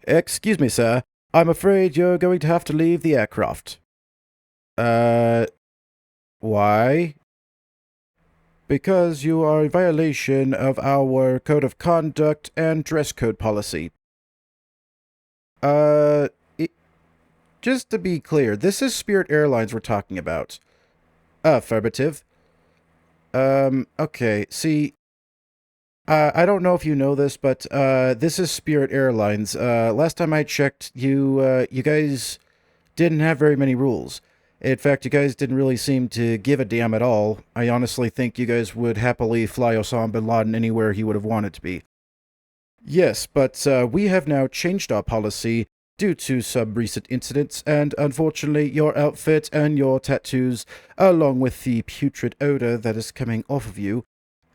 Excuse me, sir. I'm afraid you're going to have to leave the aircraft. Uh, why? Because you are in violation of our code of conduct and dress code policy. Uh, it, just to be clear, this is Spirit Airlines we're talking about. Affirmative. Okay, see, I don't know if you know this, but, this is Spirit Airlines. Last time I checked, you guys didn't have very many rules. In fact, you guys didn't really seem to give a damn at all. I honestly think you guys would happily fly Osama bin Laden anywhere he would have wanted to be. Yes, but we have now changed our policy due to some recent incidents, and unfortunately, your outfit and your tattoos, along with the putrid odor that is coming off of you,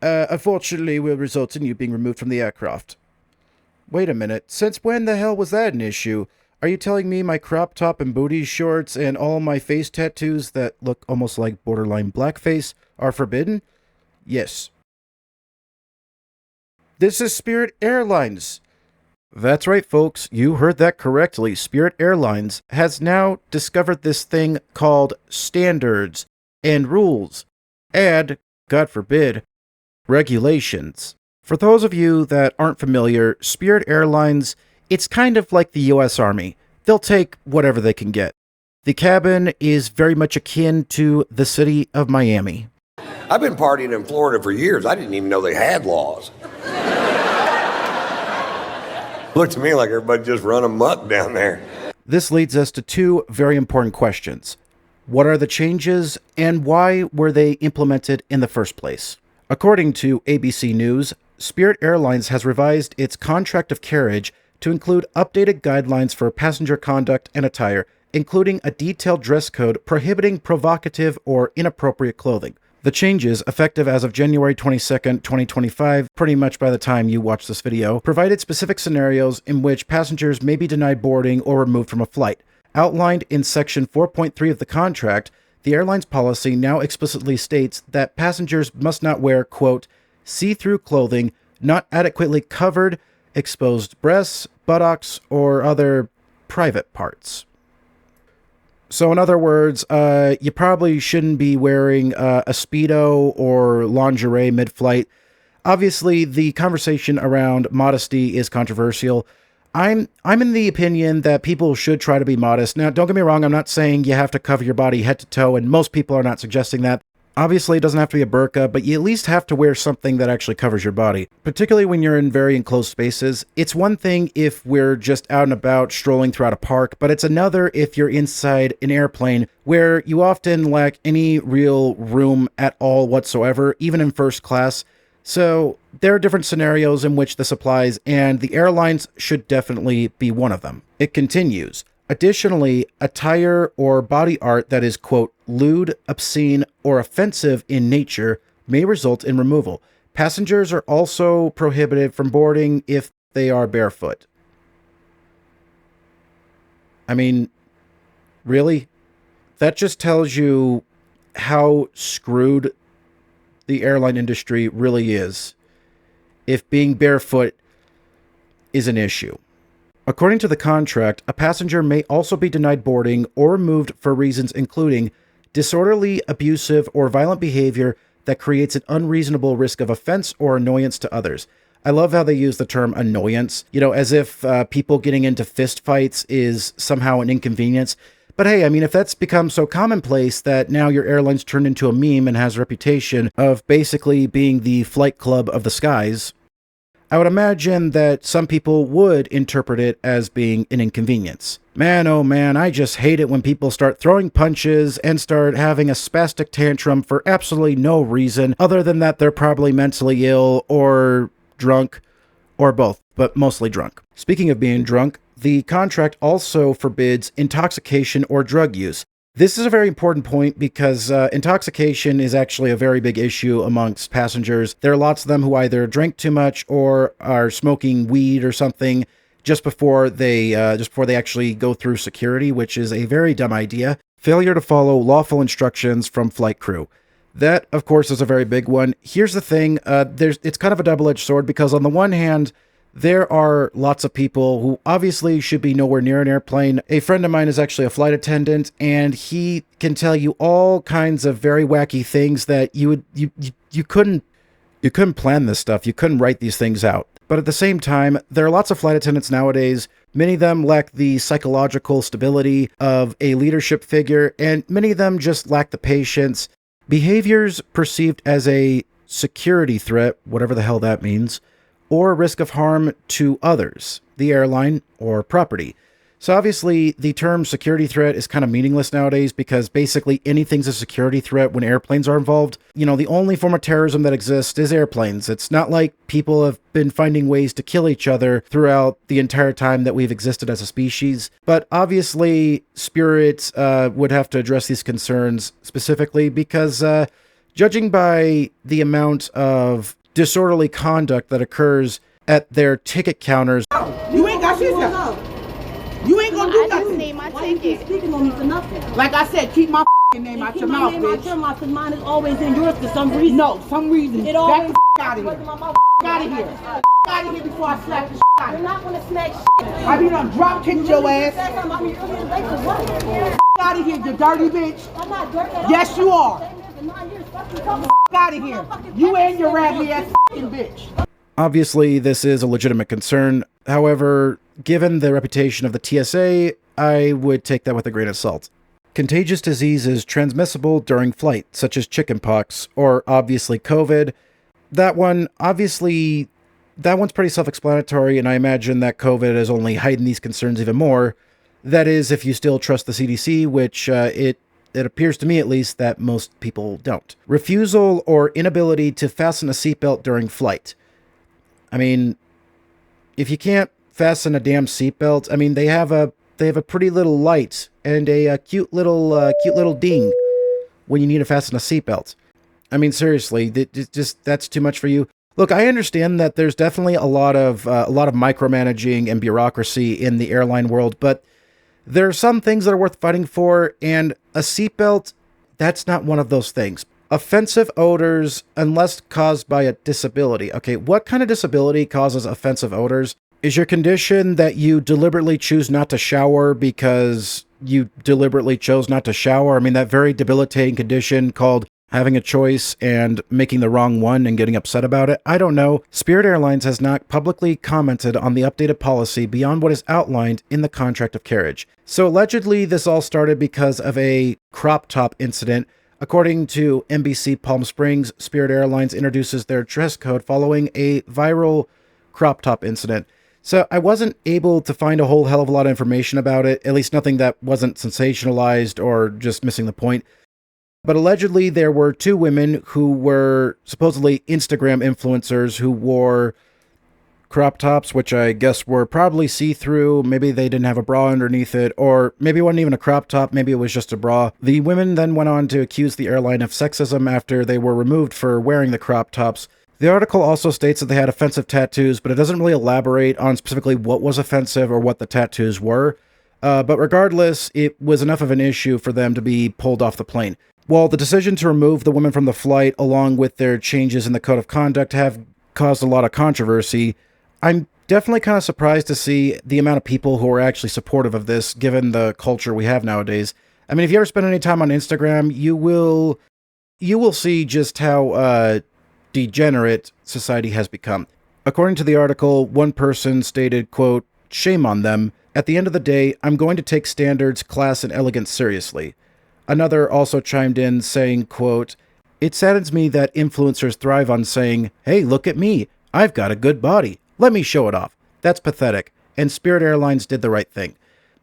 unfortunately will result in you being removed from the aircraft. Wait a minute, since when the hell was that an issue? Are you telling me my crop top and booty shorts and all my face tattoos that look almost like borderline blackface are forbidden? Yes. This is Spirit Airlines. That's right, folks. You heard that correctly. Spirit Airlines has now discovered this thing called standards and rules and, God forbid, regulations. For those of you that aren't familiar, Spirit Airlines, it's kind of like the U.S. Army. They'll take whatever they can get. The cabin is very much akin to the city of Miami. I've been partying in Florida for years. I didn't even know they had laws. Looked to me like everybody just run amok down there. This leads us to two very important questions. What are the changes, and why were they implemented in the first place? According to ABC News, Spirit Airlines has revised its contract of carriage to include updated guidelines for passenger conduct and attire, including a detailed dress code prohibiting provocative or inappropriate clothing. The changes, effective as of January 22nd, 2025, pretty much by the time you watch this video, provided specific scenarios in which passengers may be denied boarding or removed from a flight. Outlined in Section 4.3 of the contract, the airline's policy now explicitly states that passengers must not wear, quote, see-through clothing, not adequately covered, exposed breasts, buttocks, or other private parts. So in other words, you probably shouldn't be wearing a Speedo or lingerie mid-flight. Obviously, the conversation around modesty is controversial. I'm in the opinion that people should try to be modest. Now, don't get me wrong, I'm not saying you have to cover your body head to toe, and most people are not suggesting that. Obviously, it doesn't have to be a burqa, but you at least have to wear something that actually covers your body, particularly when you're in very enclosed spaces. It's one thing if we're just out and about strolling throughout a park, but it's another if you're inside an airplane where you often lack any real room at all whatsoever, even in first class. So there are different scenarios in which this applies, and the airlines should definitely be one of them. It continues. Additionally, attire or body art that is, quote, lewd, obscene, or offensive in nature may result in removal. Passengers are also prohibited from boarding if they are barefoot. I mean, really? That just tells you how screwed the airline industry really is, if being barefoot is an issue. According to the contract, a passenger may also be denied boarding or removed for reasons including disorderly, abusive, or violent behavior that creates an unreasonable risk of offense or annoyance to others. I love how they use the term annoyance, as if people getting into fist fights is somehow an inconvenience. But hey, I mean, if that's become so commonplace that now your airline's turned into a meme and has a reputation of basically being the flight club of the skies, I would imagine that some people would interpret it as being an inconvenience. Man, oh man, I just hate it when people start throwing punches and start having a spastic tantrum for absolutely no reason other than that they're probably mentally ill or drunk, or both, but mostly drunk. Speaking of being drunk, the contract also forbids intoxication or drug use. This is a very important point because intoxication is actually a very big issue amongst passengers. There are lots of them who either drink too much or are smoking weed or something just before they actually go through security, which is a very dumb idea. Failure to follow lawful instructions from flight crew. That, of course, is a very big one. Here's the thing. It's kind of a double-edged sword because on the one hand, There are lots of people who obviously should be nowhere near an airplane. A friend of mine is actually a flight attendant, and he can tell you all kinds of very wacky things that you couldn't plan this stuff. You couldn't write these things out. But at the same time, there are lots of flight attendants nowadays. Many of them lack the psychological stability of a leadership figure, and many of them just lack the patience. Behaviors perceived as a security threat, whatever the hell that means, or risk of harm to others, the airline, or property. So obviously, the term security threat is kind of meaningless nowadays because basically anything's a security threat when airplanes are involved. You know, the only form of terrorism that exists is airplanes. It's not like people have been finding ways to kill each other throughout the entire time that we've existed as a species. But obviously, Spirit would have to address these concerns specifically because judging by the amount of disorderly conduct that occurs at their ticket counters. You ain't got shit. You ain't gonna do nothing. I just need my Why you keep ticket. speaking on me for nothing? Like I said, keep my name out your mouth, bitch. Out your mouth, because mine is always in yours for some reason. No, some reason. It always out of here. Out of here. Out of here before I slap the shit out of you. You're not gonna smack shit. I be done drop kicked your ass. Out of here, you dirty bitch. I'm not dirty at all. Yes, you are. Out of here. You and your raggedy ass bitch. Obviously, this is a legitimate concern. However, given the reputation of the TSA, I would take that with a grain of salt. Contagious diseases transmissible during flight, such as chickenpox, or obviously COVID. That one's pretty self-explanatory, and I imagine that COVID has only heightened these concerns even more. That is, if you still trust the CDC, which it appears to me at least that most people don't. Refusal or inability to fasten a seatbelt during flight. I mean, if you can't fasten a damn seatbelt, I mean, they have a pretty little light and a cute little ding when you need to fasten a seatbelt. I mean, seriously, that's too much for you. Look, I understand that there's definitely a lot of micromanaging and bureaucracy in the airline world, but there are some things that are worth fighting for, and a seatbelt, that's not one of those things. Offensive odors, unless caused by a disability. Okay, what kind of disability causes offensive odors? Is your condition that you deliberately choose not to shower because you deliberately chose not to shower? I mean, that very debilitating condition called having a choice and making the wrong one and getting upset about it? I don't know. Spirit Airlines has not publicly commented on the updated policy beyond what is outlined in the contract of carriage. So allegedly, this all started because of a crop top incident. According to NBC Palm Springs, Spirit Airlines introduces their dress code following a viral crop top incident. So I wasn't able to find a whole hell of a lot of information about it, at least nothing that wasn't sensationalized or just missing the point. But allegedly, there were two women who were supposedly Instagram influencers who wore crop tops, which I guess were probably see-through. Maybe they didn't have a bra underneath it, or maybe it wasn't even a crop top. Maybe it was just a bra. The women then went on to accuse the airline of sexism after they were removed for wearing the crop tops. The article also states that they had offensive tattoos, but it doesn't really elaborate on specifically what was offensive or what the tattoos were. But regardless, it was enough of an issue for them to be pulled off the plane. While the decision to remove the women from the flight, along with their changes in the code of conduct, have caused a lot of controversy, I'm definitely kind of surprised to see the amount of people who are actually supportive of this, given the culture we have nowadays. I mean, if you ever spend any time on Instagram, you will see just how degenerate society has become. According to the article, one person stated, quote, "Shame on them. At the end of the day, I'm going to take standards, class, and elegance seriously." Another also chimed in saying, quote, "It saddens me that influencers thrive on saying, 'Hey, look at me. I've got a good body. Let me show it off.' That's pathetic. And Spirit Airlines did the right thing."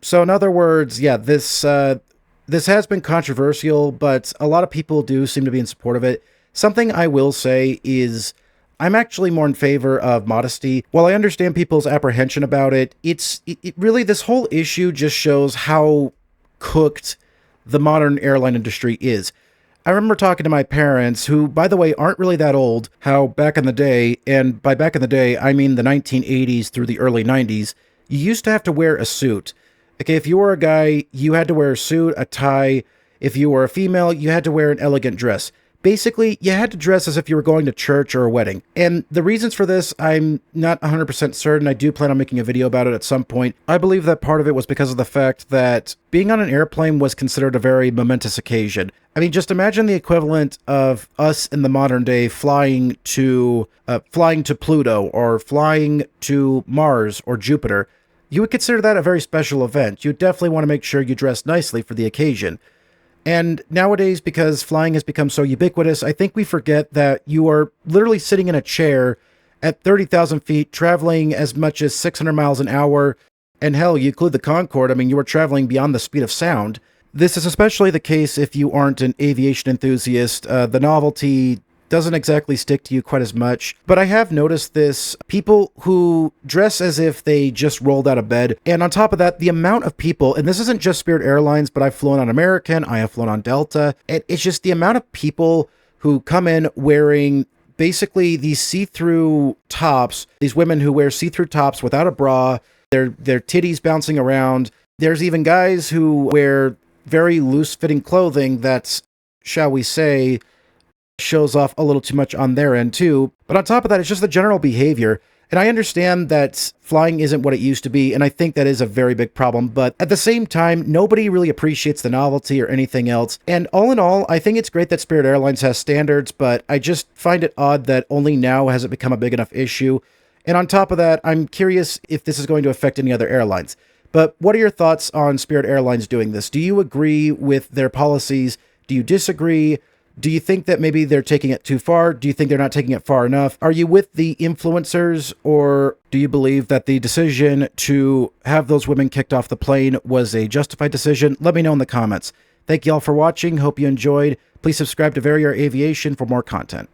So in other words, yeah, this has been controversial, but a lot of people do seem to be in support of it. Something I will say is I'm actually more in favor of modesty. While I understand people's apprehension about it, it really, this whole issue just shows how cooked the modern airline industry is. I remember talking to my parents, who, by the way, aren't really that old, how back in the day, and by back in the day, I mean the 1980s through the early 90s, you used to have to wear a suit. Okay, if you were a guy, you had to wear a suit, a tie. If you were a female, you had to wear an elegant dress. Basically, you had to dress as if you were going to church or a wedding. And the reasons for this, I'm not 100% certain. I do plan on making a video about it at some point. I believe that part of it was because of the fact that being on an airplane was considered a very momentous occasion. I mean, just imagine the equivalent of us in the modern day flying to Pluto or flying to Mars or Jupiter. You would consider that a very special event. You definitely want to make sure you dress nicely for the occasion. And nowadays, because flying has become so ubiquitous, I think we forget that you are literally sitting in a chair at 30,000 feet, traveling as much as 600 miles an hour. And hell, you include the Concorde, I mean, you are traveling beyond the speed of sound. This is especially the case if you aren't an aviation enthusiast. The novelty doesn't exactly stick to you quite as much. But I have noticed this, people who dress as if they just rolled out of bed. And on top of that, the amount of people, and this isn't just Spirit Airlines, but I've flown on American, I have flown on Delta. And it's just the amount of people who come in wearing basically these see-through tops, these women who wear see-through tops without a bra, their titties bouncing around. There's even guys who wear very loose-fitting clothing that's, shall we say, shows off a little too much on their end too. But on top of that, it's just the general behavior. And I understand that flying isn't what it used to be, and I think that is a very big problem. But at the same time, nobody really appreciates the novelty or anything else. And all in all, I think it's great that Spirit Airlines has standards, but I just find it odd that only now has it become a big enough issue. And on top of that, I'm curious if this is going to affect any other airlines. But what are your thoughts on Spirit Airlines doing this? Do you agree with their policies? Do you disagree? Do you think that maybe they're taking it too far? Do you think they're not taking it far enough? Are you with the influencers, or do you believe that the decision to have those women kicked off the plane was a justified decision? Let me know in the comments. Thank you all for watching. Hope you enjoyed. Please subscribe to Very Aviation for more content.